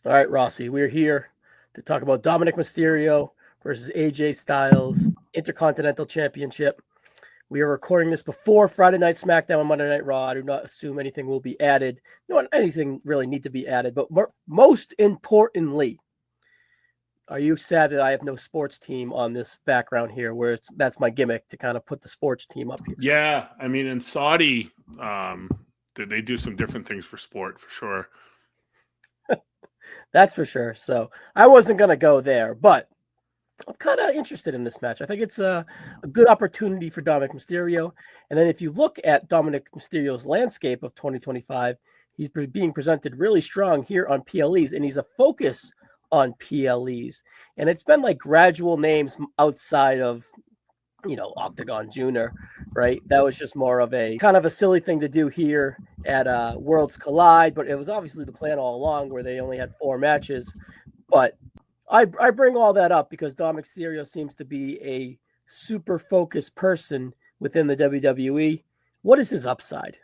All right, Rossi, we're here to talk about Dominik Mysterio versus AJ Styles Intercontinental Championship. We are recording this before Friday Night SmackDown and Monday Night Raw. I do not assume anything will be added. No, anything really need to be added. But most importantly, are you sad that I have no sports team on this background here, where that's my gimmick to kind of put the sports team up here? Yeah, I mean, in Saudi, they do some different things for sport for sure. That's for sure. So I wasn't going to go there, but I'm kind of interested in this match. I think it's a good opportunity for Dominik Mysterio. And then if you look at Dominik Mysterio's landscape of 2025, he's being presented really strong here on PLEs, and he's a focus on PLEs. And it's been like gradual names outside of, Octagon Junior, right? That was just more of a kind of a silly thing to do here at Worlds Collide, but it was obviously the plan all along where they only had 4 matches. But I bring all that up because Dominik Mysterio seems to be a super focused person within the WWE. What is his upside?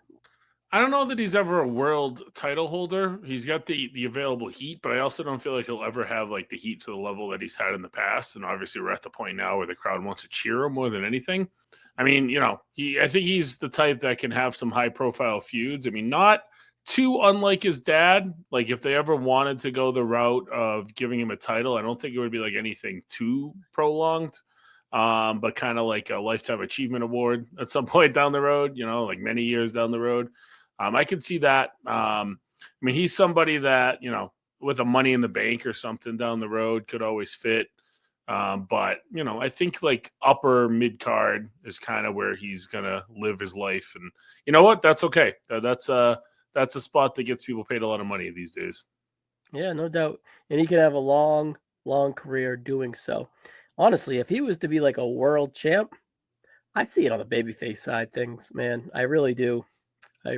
I don't know that he's ever a world title holder. He's got the available heat, but I also don't feel like he'll ever have like the heat to the level that he's had in the past. And obviously, we're at the point now where the crowd wants to cheer him more than anything. I mean, I think he's the type that can have some high profile feuds. I mean, not too unlike his dad. Like if they ever wanted to go the route of giving him a title, I don't think it would be like anything too prolonged. But kind of like a lifetime achievement award at some point down the road, like many years down the road. I can see that. I mean, he's somebody that, with a money in the bank or something down the road could always fit. But, I think like upper mid card is kind of where he's going to live his life. And you know what? That's okay. That's a spot that gets people paid a lot of money these days. Yeah, no doubt. And he could have a long, long career doing so. Honestly, if he was to be like a world champ, I see it on the babyface side things, man. I really do.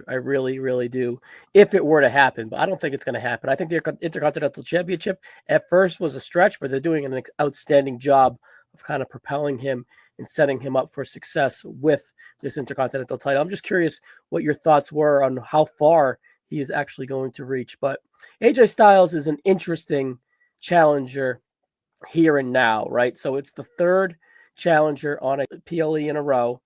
I really, really do. If it were to happen, but I don't think it's going to happen. I think the Intercontinental Championship at first was a stretch, but they're doing an outstanding job of kind of propelling him and setting him up for success with this Intercontinental title. I'm just curious what your thoughts were on how far he is actually going to reach. But AJ Styles is an interesting challenger here and now, right? So it's the third challenger on a PLE in a row.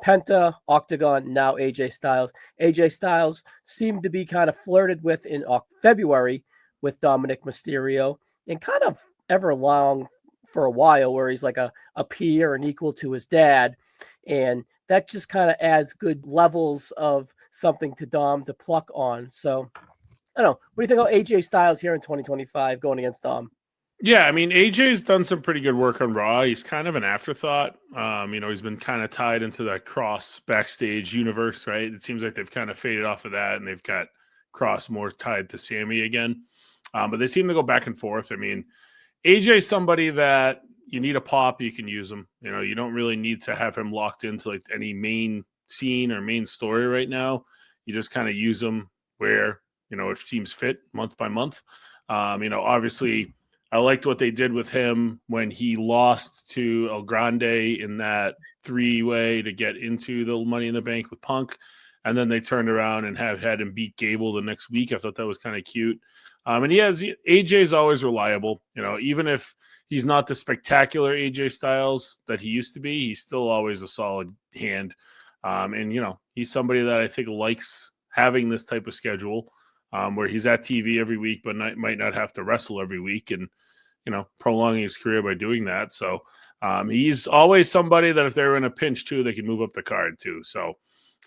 Penta, Octagon, now AJ Styles. AJ Styles seemed to be kind of flirted with in February with Dominik Mysterio and kind of ever long for a while where he's like a peer and equal to his dad. And that just kind of adds good levels of something to Dom to pluck on. So I don't know. What do you think about AJ Styles here in 2025 going against Dom? Yeah, I mean, AJ's done some pretty good work on Raw. He's kind of an afterthought. He's been kind of tied into that Cross backstage universe, right? It seems like they've kind of faded off of that, and they've got Cross more tied to Sammy again. But they seem to go back and forth. I mean, AJ's somebody that you need a pop, you can use him. You don't really need to have him locked into like any main scene or main story right now. You just kind of use him where it seems fit month by month. Obviously I liked what they did with him when he lost to El Grande in that 3-way to get into the Money in the Bank with Punk. And then they turned around and had him beat Gable the next week. I thought that was kind of cute. And AJ's always reliable. Even if he's not the spectacular AJ Styles that he used to be, he's still always a solid hand. He's somebody that I think likes having this type of schedule where he's at TV every week, but might not have to wrestle every week and, prolonging his career by doing that. So he's always somebody that if they're in a pinch too, they can move up the card too. So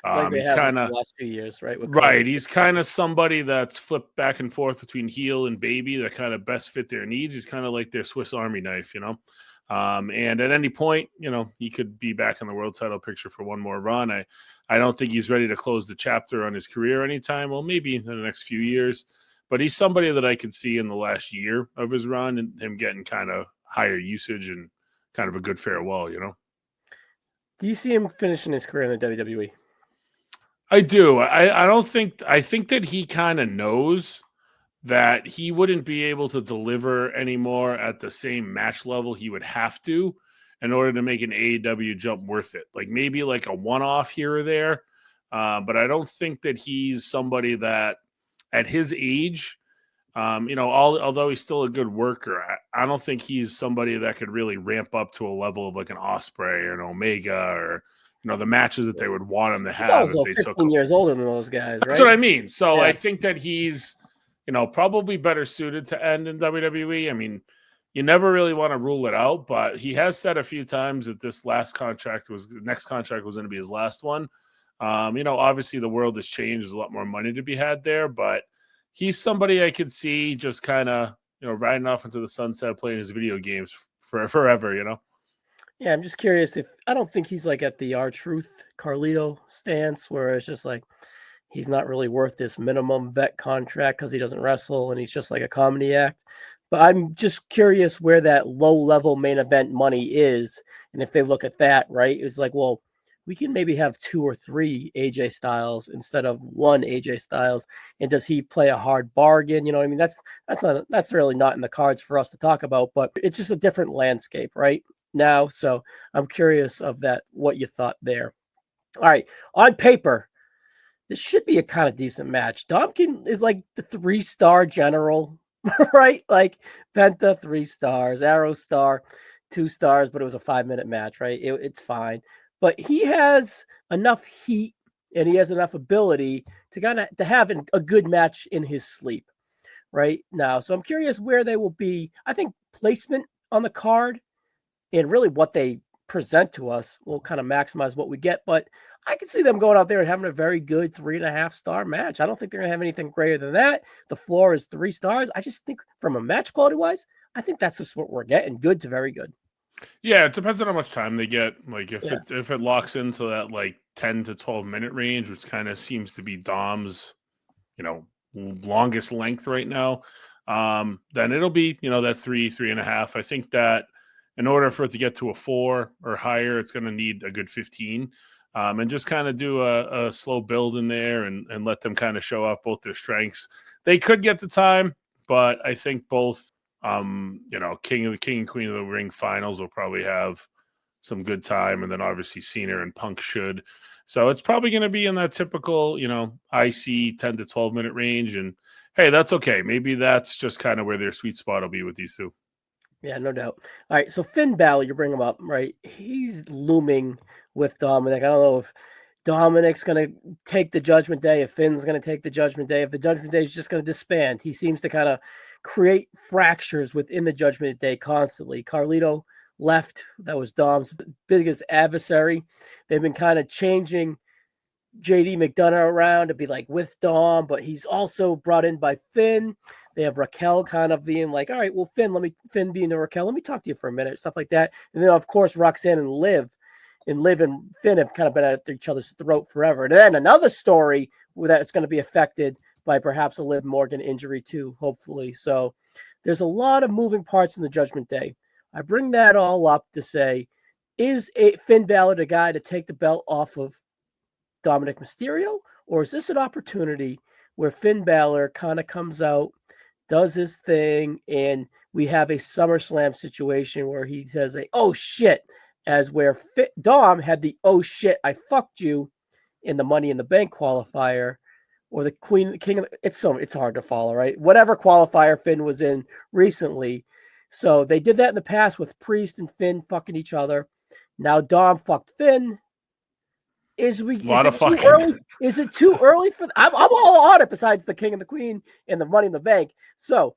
Like they he's have kind the of last few years, right? With right. Cody. He's kind of somebody that's flipped back and forth between heel and baby that kind of best fit their needs. He's kind of like their Swiss Army knife, and at any point, he could be back in the world title picture for one more run. I don't think he's ready to close the chapter on his career anytime. Well, maybe in the next few years, but he's somebody that I can see in the last year of his run and him getting kind of higher usage and kind of a good farewell, Do you see him finishing his career in the WWE? I do. I think that he kind of knows that he wouldn't be able to deliver anymore at the same match level he would have to in order to make an AEW jump worth it. Like maybe like a one-off here or there. But I don't think that he's somebody that at his age, Although he's still a good worker, I don't think he's somebody that could really ramp up to a level of like an Osprey or an Omega or the matches that they would want him to He's have if also they took 15 him. years older than those guys, That's right? what I mean. So I Yeah. think that he's, probably better suited to end in WWE. I mean, you never really want to rule it out, but he has said a few times that this next contract was going to be his last one. Obviously the world has changed. There's a lot more money to be had there, but he's somebody I could see just kind of, riding off into the sunset, playing his video games for forever. Yeah, I'm just curious if I don't think he's like at the R-Truth Carlito stance where it's just like he's not really worth this minimum vet contract because he doesn't wrestle and he's just like a comedy act. But I'm just curious where that low level main event money is. And if they look at that, right, it's like, well, we can maybe have 2 or 3 AJ Styles instead of one AJ Styles. And does he play a hard bargain? You know what I mean? That's really not in the cards for us to talk about, but it's just a different landscape right now. So I'm curious of that, what you thought there. All right. On paper, this should be a kind of decent match. Domkin is like the 3-star general, right? Like Penta, 3 stars, Arrow star, 2 stars, but it was a 5-minute match, right? It's fine. But he has enough heat and he has enough ability to kind of to have a good match in his sleep right now. So I'm curious where they will be. I think placement on the card and really what they present to us will kind of maximize what we get. But I can see them going out there and having a very good 3.5-star match. I don't think they're going to have anything greater than that. The floor is 3 stars. I just think from a match quality wise, I think that's just what we're getting. Good to very good. Yeah, it depends on how much time they get. Like Yeah. if it locks into that like 10 to 12 minute range, which kind of seems to be Dom's, you know, longest length right now, then it'll be, that 3.5. I think that in order for it to get to a 4 or higher, it's going to need a good 15. And just kind of do a slow build in there and let them kind of show off both their strengths. They could get the time, but I think both King and Queen of the Ring finals will probably have some good time, and then obviously Cena and Punk should. So it's probably going to be in that typical, IC 10 to 12 minute range. And hey, that's okay. Maybe that's just kind of where their sweet spot will be with these two. Yeah, no doubt. All right, so Finn Balor, you bring him up, right? He's looming with Dominik. I don't know if Dominik's going to take the Judgment Day, if Finn's going to take the Judgment Day, if the Judgment Day is just going to disband. He seems to kind of create fractures within the Judgment Day constantly. Carlito left. That was Dom's biggest adversary. They've been kind of changing JD McDonough around to be like with Dom, but he's also brought in by Finn. They have Raquel kind of being like, all right, well, Finn being the Raquel, let me talk to you for a minute, stuff like that. And then, of course, Roxanne and Liv and Finn have kind of been at each other's throat forever. And then another story that's going to be affected by perhaps a Liv Morgan injury too, hopefully. So there's a lot of moving parts in the Judgment Day. I bring that all up to say, is Finn Balor the guy to take the belt off of Dominik Mysterio, or is this an opportunity where Finn Balor kind of comes out, does his thing, and we have a SummerSlam situation where he says, "Oh shit," as where Dom had the "Oh shit, I fucked you" in the Money in the Bank qualifier, or the King. It's hard to follow, right? Whatever qualifier Finn was in recently. So they did that in the past with Priest and Finn fucking each other. Now Dom fucked Finn. Is A lot it of too fucking. early? Is it too early for? I'm all on it. Besides the King and the Queen and the Money in the Bank, so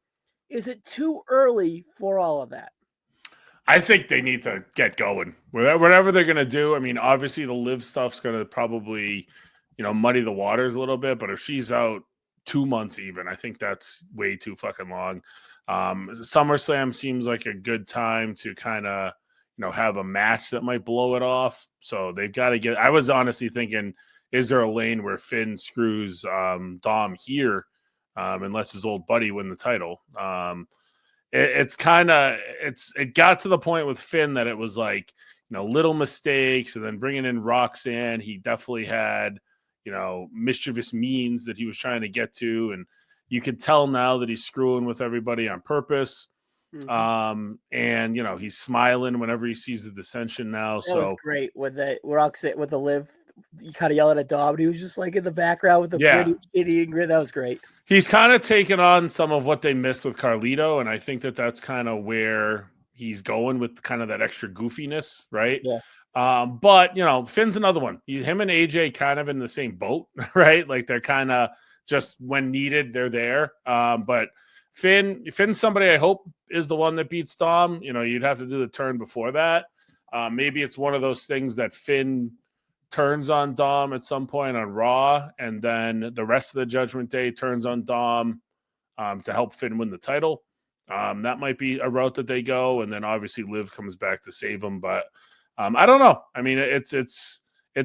is it too early for all of that? I think they need to get going. Whatever they're going to do. I mean, obviously the Liv stuff's going to probably, muddy the waters a little bit. But if she's out 2 months even, I think that's way too fucking long. SummerSlam seems like a good time to kind of, have a match that might blow it off. So they've got to get. I was honestly thinking, is there a lane where Finn screws Dom here and lets his old buddy win the title? It got to the point with Finn that it was like, little mistakes, and then bringing in Roxanne, he definitely had, mischievous means that he was trying to get to, and you could tell now that he's screwing with everybody on purpose. And he's smiling whenever he sees the dissension now. That was So great with the Roxanne with the Liv you kind of yelling at Dom, and he was just like in the background with a Yeah. pretty shitty grin. That was great. He's kind of taken on some of what they missed with Carlito, and I think that that's kind of where he's going with kind of that extra goofiness, right? Yeah. But Finn's another one. Him and AJ kind of in the same boat, right? Like they're kind of just when needed, they're there. But Finn's somebody I hope is the one that beats Dom. You'd have to do the turn before that. Maybe it's one of those things that Finn turns on Dom at some point on Raw, and then the rest of the Judgment Day turns on Dom to help Finn win the title. That might be a route that they go, and then obviously Liv comes back to save him. But I don't know. I mean, it's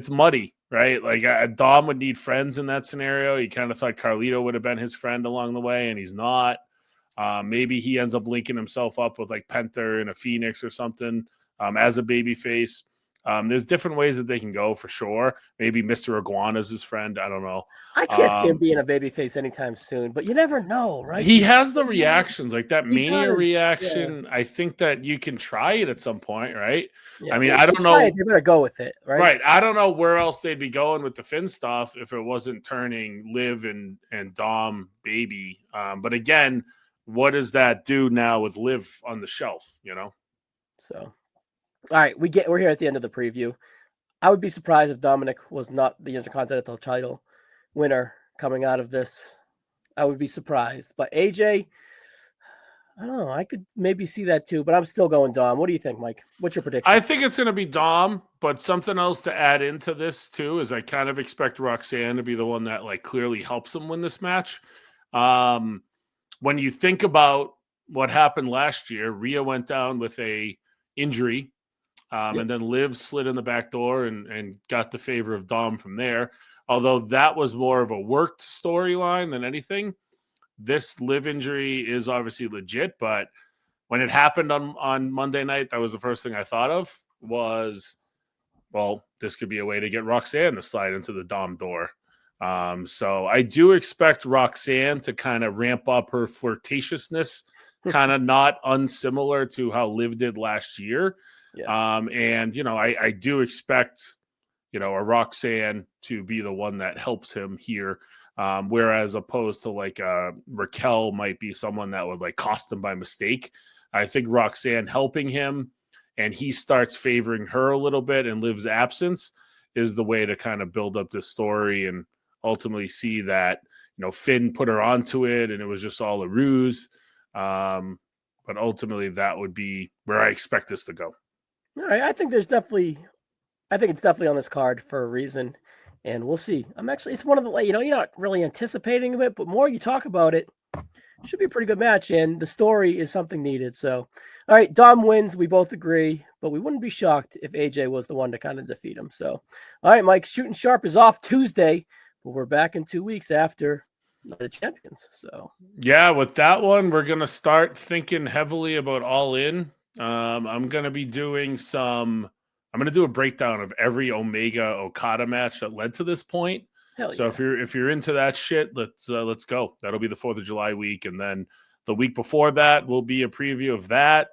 muddy, right? Like Dom would need friends in that scenario. He kind of thought Carlito would have been his friend along the way, and he's not. Maybe he ends up linking himself up with like Penta and a Phoenix or something as a babyface. There's different ways that they can go for sure. Maybe Mr. Iguana's his friend. I don't know. I can't see him being a babyface anytime soon, but you never know, right? He has the reactions, like that He Mania does, reaction. yeah. I think that you can try it at some point, right? Yeah, I mean, if I they don't try know. it, they better go with it, right? Right. I don't know where else they'd be going with the Finn stuff if it wasn't turning Liv and Dom baby. But again, what does that do now with Liv on the shelf, So, all right, we're here at the end of the preview. I would be surprised if Dominik was not the Intercontinental title winner coming out of this. I would be surprised. But AJ, I don't know. I could maybe see that too, but I'm still going Dom. What do you think, Mike? What's your prediction? I think it's going to be Dom, but something else to add into this too is I kind of expect Roxanne to be the one that like clearly helps him win this match. When you think about what happened last year, Rhea went down with a injury. And then Liv slid in the back door and got the favor of Dom from there. Although that was more of a worked storyline than anything. This Liv injury is obviously legit, but when it happened on Monday night, that was the first thing I thought of was, well, this could be a way to get Roxanne to slide into the Dom door. So I do expect Roxanne to kind of ramp up her flirtatiousness, kind of not unsimilar to how Liv did last year. Yeah. And I do expect a Roxanne to be the one that helps him here, whereas opposed to like Raquel might be someone that would like cost him by mistake. I think Roxanne helping him and he starts favoring her a little bit in Liv's absence is the way to kind of build up this story and ultimately see that Finn put her onto it and it was just all a ruse. But ultimately that would be where I expect this to go. All right, I think it's definitely on this card for a reason, and we'll see. It's one of the you're not really anticipating it, but more you talk about it, should be a pretty good match, and the story is something needed. So, all right, Dom wins. We both agree, but we wouldn't be shocked if AJ was the one to kind of defeat him. So, all right, Mike, Shooting Sharp is off Tuesday, but we're back in 2 weeks after Night of Champions. So, yeah, with that one, we're gonna start thinking heavily about All In. I'm going to be doing I'm going to do a breakdown of every Omega Okada match that led to this point. hell So yeah. if you're into that shit, let's go. That'll be the 4th of July week. And then the week before that will be a preview of that.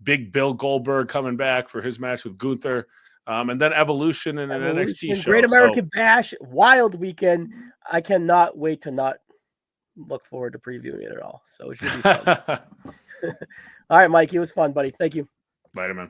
Big Bill Goldberg coming back for his match with Gunther. And then Evolution and an NXT show. Great American Bash, wild weekend. I cannot wait to not look forward to previewing it at all. So it should be fun. All right, Mike, it was fun, buddy. Thank you. Later, man.